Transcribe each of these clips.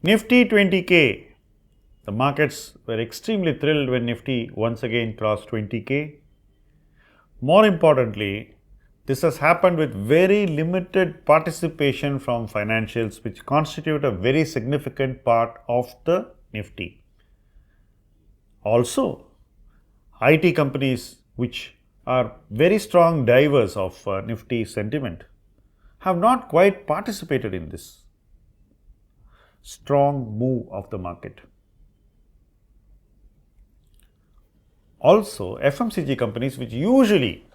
Nifty 20K. The markets were extremely thrilled when Nifty once again crossed 20K. More importantly, this has happened with very limited participation from financials, which constitute a very significant part of the Nifty. Also, IT companies, which are very strong drivers of Nifty sentiment, have not quite participated in this strong move of the market. Also, FMCG companies, which usually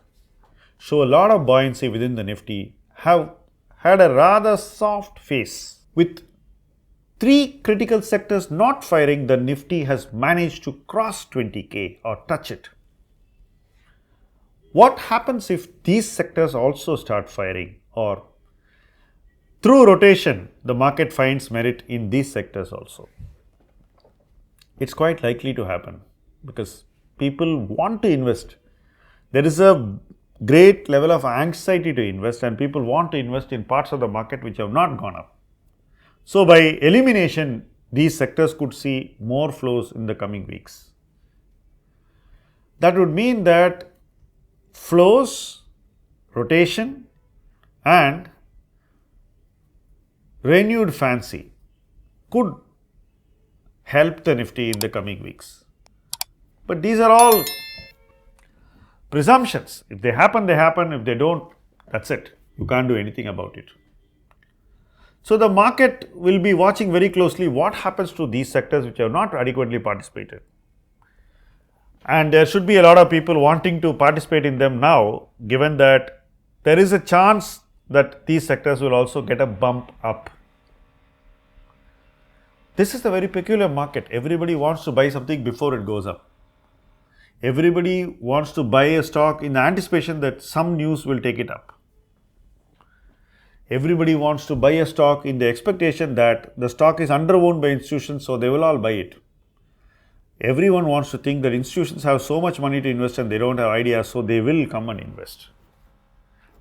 show a lot of buoyancy within the Nifty, have had a rather soft face. With three critical sectors not firing, the Nifty has managed to cross 20K or touch it. What happens if these sectors also start firing, or through rotation the market finds merit in these sectors also? It's quite likely to happen because people want to invest. There is a great level of anxiety to invest, and people want to invest in parts of the market which have not gone up. So, by elimination, these sectors could see more flows in the coming weeks. That would mean that flows, rotation, and renewed fancy could help the Nifty in the coming weeks. But these are all presumptions. If they happen, they happen. If they don't, that's it. You can't do anything about it. So, the market will be watching very closely what happens to these sectors which have not adequately participated. And there should be a lot of people wanting to participate in them now, given that there is a chance that these sectors will also get a bump up. This is a very peculiar market. Everybody wants to buy something before it goes up. Everybody wants to buy a stock in the anticipation that some news will take it up. Everybody wants to buy a stock in the expectation that the stock is underowned by institutions, so they will all buy it. Everyone wants to think that institutions have so much money to invest and they don't have ideas, so they will come and invest.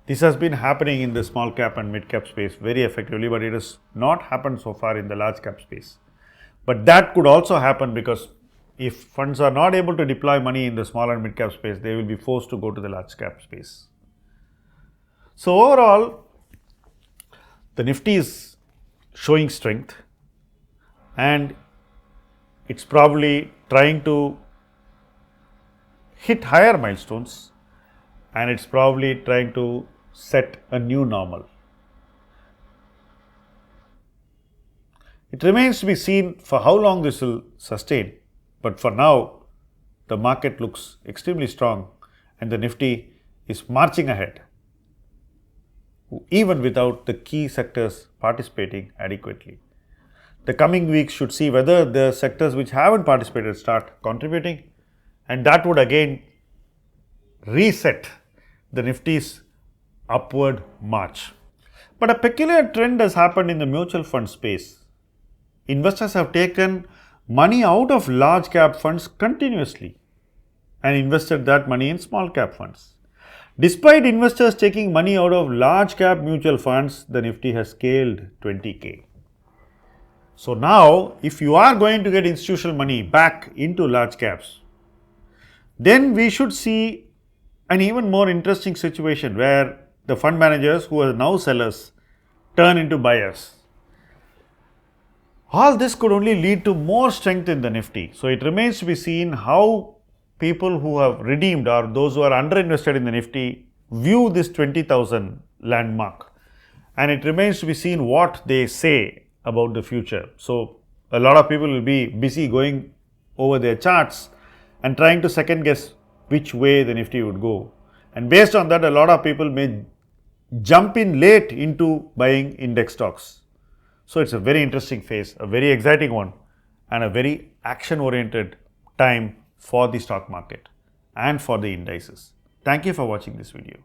This has been happening in the small cap and mid cap space very effectively, but it has not happened so far in the large cap space. But that could also happen because if funds are not able to deploy money in the small and mid cap space, they will be forced to go to the large cap space. So, overall, the Nifty is showing strength, and it's probably trying to hit higher milestones, and it's probably trying to set a new normal. It remains to be seen for how long this will sustain, but for now the market looks extremely strong and the Nifty is marching ahead even without the key sectors participating adequately. The coming weeks should see whether the sectors which haven't participated start contributing, and that would again reset the Nifty's upward march. But a peculiar trend has happened in the mutual fund space. Investors have taken money out of large cap funds continuously and invested that money in small cap funds. Despite investors taking money out of large cap mutual funds, the Nifty has scaled 20K. So now, if you are going to get institutional money back into large caps, then we should see an even more interesting situation where the fund managers who are now sellers turn into buyers. All this could only lead to more strength in the Nifty. So it remains to be seen how people who have redeemed or those who are underinvested in the Nifty view this 20,000 landmark. And it remains to be seen what they say about the future. So a lot of people will be busy going over their charts and trying to second guess which way the Nifty would go. And based on that, a lot of people may jump in late into buying index stocks. So it's a very interesting phase, a very exciting one, and a very action oriented time for the stock market and for the indices. Thank you for watching this video.